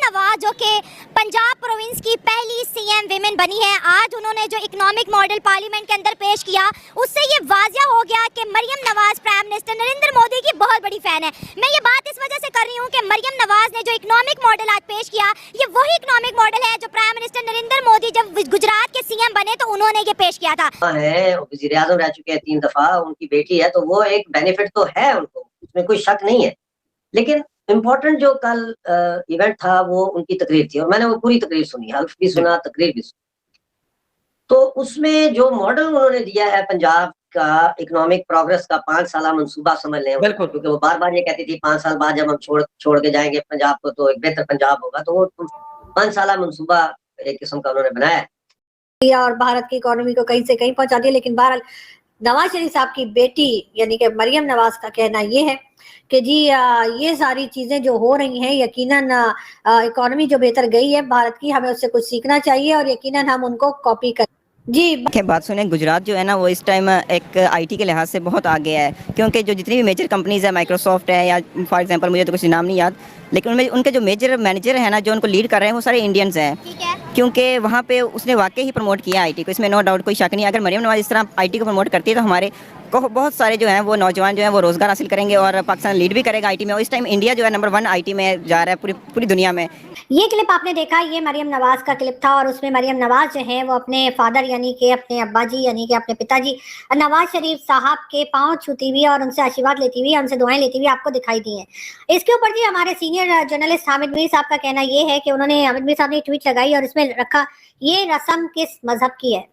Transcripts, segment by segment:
नवाज जो कि पंजाब प्रोविंस की पहली सीएम विमेन बनी है, आज उन्होंने जो इकोनॉमिक मॉडल पार्लियामेंट के अंदर पेश किया उससे ये वाजिया हो गया कि मरियम नवाज प्राइम मिनिस्टर नरेंद्र मोदी की बहुत बड़ी फैन है। मैं ये बात इस वजह से कर रही हूँ कि मरियम नवाज ने जो इकोनॉमिक मॉडल आज पेश किया ये वही इकोनॉमिक मॉडल है जो प्राइम मिनिस्टर नरेंद्र मोदी जब गुजरात के सीएम बने तो उन्होंने ये पेश किया था। वज़ीर आज़म रह चुके हैं 3 दफा, उनकी बेटी है तो वो एक बेनिफिट तो है उनको, उसमें कोई शक नहीं है। लेकिन इम्पोर्टेंट जो कल इवेंट था वो उनकी तकरीर थी और मैंने वो पूरी तकरीर सुनी, हल्फ भी सुना, तकरीर भी सुनी। तो उसमें जो मॉडल उन्होंने दिया है पंजाब का इकोनॉमिक प्रोग्रेस का 5 साला मंसूबा समझ लें, क्योंकि वो बार-बार ये कहती थी 5 साल बाद जब हम छोड़ के जाएंगे पंजाब को तो एक बेहतर पंजाब होगा, तो वो 5 साला मंसूबा एक किस्म का उन्होंने बनाया है और भारत की इकोनॉमी को कहीं से कहीं पहुंचा दिया। लेकिन बहरहाल नवाज शरीफ साहब की बेटी यानी कि मरियम नवाज का कहना ये है कि जी ये सारी चीजें जो हो रही हैं यकीनन इकोनॉमी जो बेहतर गई है भारत की, हमें उससे कुछ सीखना चाहिए और यकीनन हम उनको कॉपी कर जी। बात सुने, गुजरात जो है ना वो इस टाइम एक आईटी के लिहाज से बहुत आगे है, क्योंकि जो जितनी भी मेजर कंपनीज है, माइक्रोसॉफ्ट है या फॉर एग्जांपल मुझे तो कुछ नाम नहीं याद, लेकिन उनमें उनके जो मेजर मैनेजर हैं ना जो उनको लीड कर रहे हैं वो सारे इंडियंस हैं, क्योंकि वहाँ पे उसने वाकई ही प्रमोट किया आईटी को, इसमें नो डाउट कोई शक नहीं। अगर मरियम नवाज इस तरह आईटी को प्रमोट करती है तो हमारे को बहुत सारे जो हैं वो नौजवान जो हैं वो रोज़गार हासिल करेंगे और पाकिस्तान लीड भी करेगा आईटी में। और इस टाइम इंडिया जो है नंबर 1 आईटी में जा रहा है पूरी दुनिया में। ये क्लिप आपने देखा, ये मरियम नवाज का क्लिप था और उसमें मरियम नवाज जो है वो अपने फादर यानी कि अपने अब्बा जी यानी कि अपने पिताजी नवाज शरीफ साहब के पांव छूती हुई और उनसे आशीर्वाद लेती हुई, उनसे दुआएं लेती हुई आपको दिखाई दी हैं। इसके ऊपर जी हमारे सीनियर जर्नलिस्ट हामिद मीर साहब का कहना ये है कि उन्होंने, हामिद मीर साहब ने ट्वीट लगाई और इसमें रखा ये रस्म किस मजहब की है।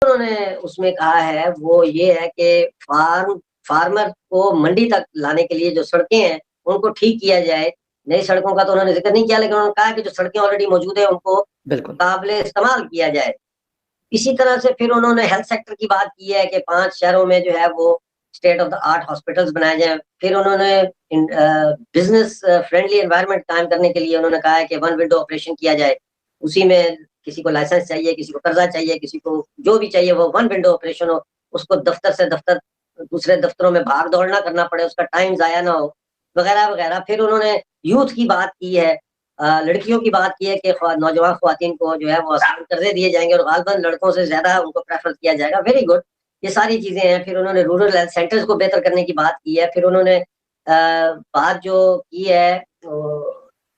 उन्होंने उसमें कहा है वो ये है कि फार्मर को मंडी तक लाने के लिए जो सड़कें हैं उनको ठीक किया जाए। नई सड़कों का तो उन्होंने जिक्र नहीं किया, लेकिन उन्होंने कहा कि जो सड़कें ऑलरेडी मौजूद है उनको काबिले इस्तेमाल किया जाए। इसी तरह से फिर उन्होंने हेल्थ सेक्टर की बात की है कि 5 शहरों में जो है वो state of the art hospitals बनाए जाएं। फिर उन्होंने बिजनेस फ्रेंडली एनवायरनमेंट कायम करने के लिए उन्होंने कहा है कि 1 विंडो ऑपरेशन किया जाए, उसी में किसी को लाइसेंस चाहिए, किसी को कर्जा चाहिए, किसी को जो भी चाहिए वो 1 विंडो ऑपरेशन हो, उसको दफ्तर से दफ्तर दूसरे दफ्तरों में भाग दौड़ना करना पड़े, उसका टाइम जाया ना हो, वगैरह वगैरह। फिर उन्होंने यूथ की बात की है, लड़कियों की बात की है कि नौजवान ख्वातीन को जो है वो आसान कर्जे दिए जाएंगे और गालबन लड़कों से ज्यादा उनको प्रेफर किया जाएगा। वेरी गुड, ये सारी चीजें हैं। फिर उन्होंने रूरल हेल्थ सेंटर्स को बेहतर करने की बात की है। फिर उन्होंने बात जो की है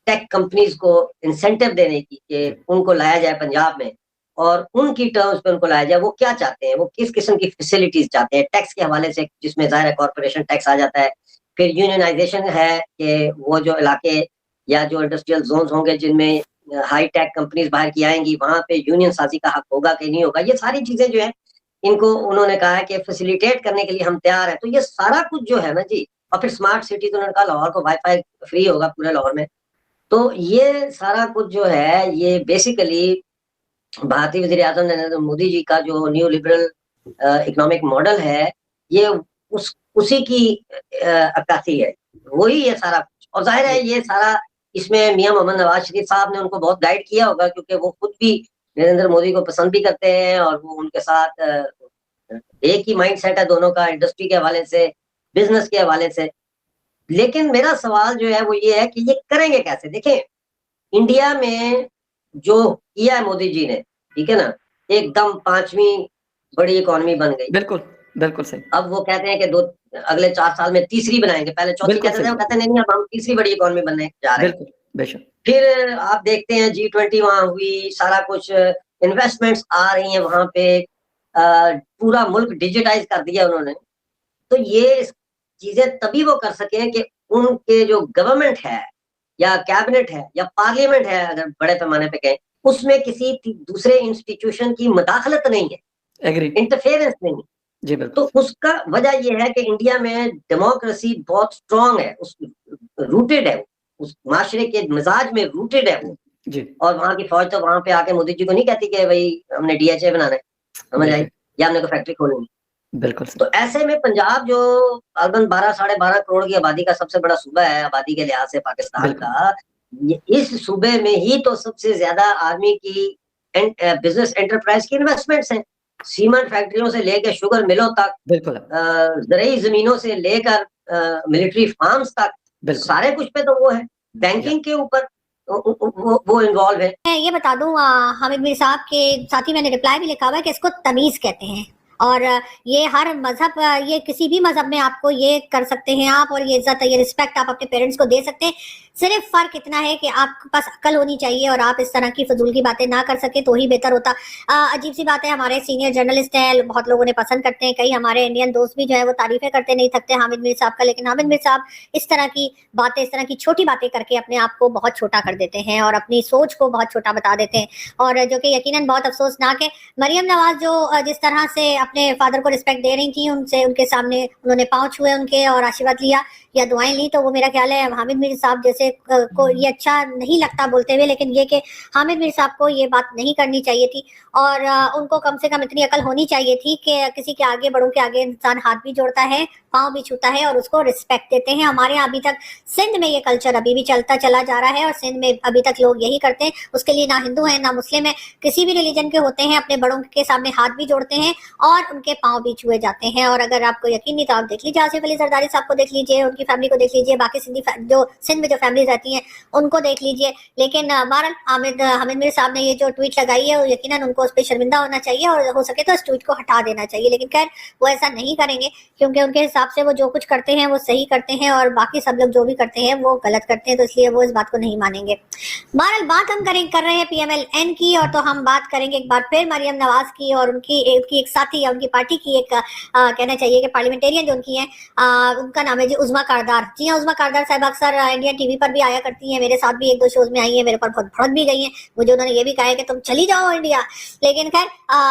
टेक कंपनीज को इंसेंटिव देने की कि उनको लाया जाए पंजाब में और उनकी टर्म्स पे उनको लाया जाए। वो क्या चाहते हैं, वो किस किस्म की फैसिलिटीज चाहते हैं टैक्स के हवाले से, जिसमें ज़ाहिर है कॉर्पोरेशन टैक्स आ जाता है। फिर यूनियनाइजेशन है कि वो जो इलाके या जो इंडस्ट्रियल जोन्स होंगे जिनमें हाई टेक कंपनीज बाहर की आएंगी, वहां पे यूनियन साजी का हक होगा कि नहीं होगा। ये सारी चीजें जो है इनको उन्होंने कहा है कि फैसिलिटेट करने के लिए हम तैयार हैं। तो ये सारा कुछ जो है ना जी, और फिर स्मार्ट सिटी, तो उन्होंने कहा लाहौर को वाईफाई फ्री होगा पूरे लाहौर में। तो ये सारा कुछ जो है ये बेसिकली भारतीय वज़ीर आज़म नरेंद्र मोदी जी का जो न्यू लिबरल इकोनॉमिक मॉडल है, ये उसी की अक्कासी है, वही ये सारा कुछ। और जाहिर है ये सारा इसमें मियां मोहम्मद नवाज शरीफ साहब ने उनको बहुत गाइड किया होगा, क्योंकि वो खुद भी नरेंद्र मोदी को पसंद भी करते हैं और वो उनके साथ एक ही माइंड सेट है दोनों का, इंडस्ट्री के हवाले से, बिजनेस के हवाले से। लेकिन मेरा सवाल जो है वो ये है कि ये करेंगे कैसे। देखें, इंडिया में जो किया है मोदी जी ने, ठीक है ना, एकदम 5वीं बड़ी इकोनॉमी बन गई। बिल्कुल बिल्कुल सही। अब वो कहते हैं कि अगले 4 साल में तीसरी बनाएंगे, पहले चौथी कहते थे, वो कहते नहीं अब हम तीसरी बड़ी इकोनॉमी बनने जा रहे हैं। बेशक। फिर आप देखते हैं G20 वहां हुई, सारा कुछ इन्वेस्टमेंट्स आ रही हैं वहां पे, पूरा मुल्क डिजिटाइज कर दिया उन्होंने। तो ये चीजें तभी वो कर सके कि उनके जो गवर्नमेंट है या कैबिनेट है या पार्लियामेंट है, अगर बड़े पैमाने पे कहें, उसमें किसी दूसरे इंस्टीट्यूशन की मदाखलत नहीं है, इंटरफेरेंस नहीं है जी। तो उसका वजह यह है कि इंडिया में डेमोक्रेसी बहुत स्ट्रांग है, उस रूटेड है, उस माशरे के मिजाज में रूटेड है वो जी। और वहां की फौज तो वहां पे आके मोदी जी को नहीं कहती कि भाई हमने DHA बनाना है, समझ आई, या हमने को फैक्ट्री खोलनी है। बिल्कुल। तो ऐसे में पंजाब जो तकरीबन 12-12.5 करोड़ की आबादी का सबसे बड़ा सूबा है आबादी के लिहाज से पाकिस्तान का, इस सूबे में ही तो सबसे ज्यादा आर्मी की बिजनेस एंटरप्राइज की इन्वेस्टमेंट्स हैं। सीमेंट फैक्ट्रियों से लेकर शुगर मिलों तक, बिल्कुल ज़रूरी जमीनों से लेकर मिलिट्री फार्म्स तक, बिल्कुल सारे कुछ पे तो वो है, बैंकिंग के ऊपर वो इन्वॉल्व है। मैं ये बता दूं हामिद मीर साहब के साथ ही मैंने रिप्लाई भी लिखा हुआ है कि इसको तमीज कहते हैं। और ये हर मजहब, ये किसी भी मजहब में आपको ये कर सकते हैं आप, और ये इज्जत, ये रिस्पेक्ट आप अपने पेरेंट्स को दे सकते हैं। सिर्फ फर्क इतना है कि आपके पास अकल होनी चाहिए और आप इस तरह की फजूल की बातें ना कर सके तो ही बेहतर होता। अजीब सी बात है, हमारे सीनियर जर्नलिस्ट हैं, बहुत लोगों ने पसंद करते हैं, कई हमारे इंडियन दोस्त भी जो है वो तारीफें करते नहीं थकते हामिद मीर साहब का, लेकिन हामिद मीर साहब इस तरह की बातें, इस तरह की छोटी बातें करके अपने आप को बहुत छोटा कर देते हैं और अपनी सोच को बहुत छोटा बता देते हैं। और जो कि यकीनन बहुत अफसोसनाक है। मरियम नवाज जो जिस तरह से अपने फादर को रिस्पेक्ट दे रही थी, उनसे उनके सामने उन्होंने पांव छुए उनके और आशीर्वाद लिया या दुआएं ली, तो वो मेरा ख्याल है हामिद मीर साहब जैसे को ये अच्छा नहीं लगता बोलते हुए, लेकिन ये कि हामिद मीर साहब को ये बात नहीं करनी चाहिए थी। और उनको कम से कम इतनी अकल होनी चाहिए थी कि किसी के आगे, बड़ों के आगे इंसान हाथ भी जोड़ता है, पाँव भी छूता है और उसको रिस्पेक्ट देते हैं। हमारे यहाँ अभी तक सिंध में ये कल्चर अभी भी चलता चला जा रहा है और सिंध में अभी तक लोग यही करते हैं। उसके लिए ना हिंदू है ना मुस्लिम है, किसी भी रिलीजन के होते हैं, अपने बड़ों के सामने हाथ भी जोड़ते हैं और उनके पाँव भी छुए जाते हैं। और अगर आपको यकीन नहीं तो आप देख लीजिए, आसिफ अली जरदारी साहब को देख लीजिए, उनकी फैमिली को देख लीजिए, बाकी जो सिंध में जो फैमिलीज रहती हैं उनको देख लीजिए। लेकिन बहरहाल हामिद मीर साहब ने ये जो ट्वीट लगाई है, यकीनन उनको उस पर शर्मिंदा होना चाहिए और हो सके तो इस ट्वीट को हटा देना चाहिए। लेकिन खैर वो ऐसा नहीं करेंगे, क्योंकि उनके हिसाब से वो जो कुछ करते हैं वो सही करते हैं और बाकी सब लोग जो भी करते हैं वो गलत करते हैं, तो इसलिए वो इस बात को नहीं मानेंगे। बहरहाल बात हम कर रहे हैं PMLN की, और तो हम बात करेंगे एक बार फिर मरियम नवाज की और उनकी एक साथी या उनकी पार्टी की, एक कहना चाहिए कि पार्लियामेंटेरियन जो उनकी है, उनका नाम है जी उज़्मा कारदार। जी हाँ, उज़्मा कारदार साहब अक्सर इंडियन टीवी पर भी आया करती हैं, मेरे साथ भी एक दो शोज में आई है, मेरे पर बहुत भड़क भी गई हैं, मुझे उन्होंने ये भी कहा है कि तुम चली जाओ इंडिया। लेकिन खैर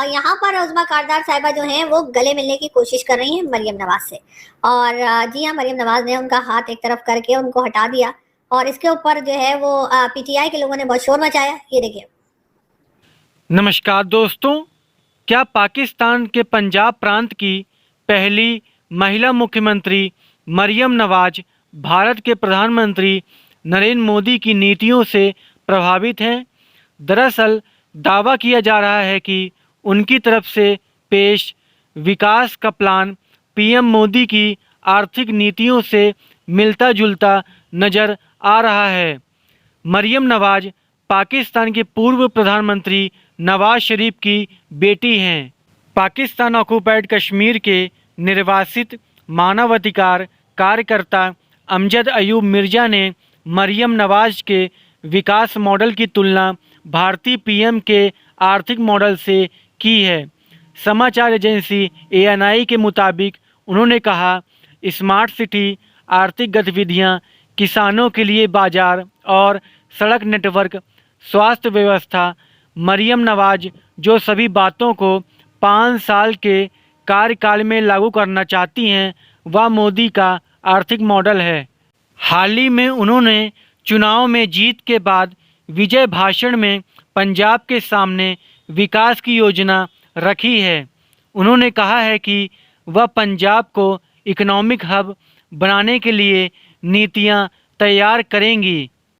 यहाँ पर उज़्मा कारदार साहिबा जो हैं वो गले मिलने की कोशिश कर रही हैं मरियम नवाज से। और जी हाँ, मरियम नवाज ने उनका हाथ एक तरफ करके उनको हटा दिया और इसके ऊपर जो है वो PTI के लोगों ने बहुत शोर मचाया। ये देखिए। नमस्कार दोस्तों, क्या पाकिस्तान के पंजाब प्रांत की पहली महिला मुख्यमंत्री मरियम नवाज भारत के प्रधानमंत्री नरेंद्र मोदी की नीतियों से प्रभावित हैं? दरअसल दावा किया जा रहा है कि उनकी तरफ से पेश विकास का प्लान PM मोदी की आर्थिक नीतियों से मिलता जुलता नज़र आ रहा है। मरियम नवाज पाकिस्तान के पूर्व प्रधानमंत्री नवाज शरीफ की बेटी हैं। पाकिस्तान ऑक्युपाइड कश्मीर के निर्वासित मानवाधिकार कार्यकर्ता अमजद अयूब मिर्ज़ा ने मरियम नवाज के विकास मॉडल की तुलना भारतीय PM के आर्थिक मॉडल से की है। समाचार एजेंसी ANI के मुताबिक उन्होंने कहा, स्मार्ट सिटी, आर्थिक गतिविधियां, किसानों के लिए बाजार और सड़क नेटवर्क, स्वास्थ्य व्यवस्था, मरियम नवाज जो सभी बातों को 5 साल के कार्यकाल में लागू करना चाहती हैं वह मोदी का आर्थिक मॉडल है। हाल ही में उन्होंने चुनाव में जीत के बाद विजय भाषण में पंजाब के सामने विकास की योजना रखी है। उन्होंने कहा है कि वह पंजाब को इकोनॉमिक हब बनाने के लिए नीतियां तैयार करेंगी।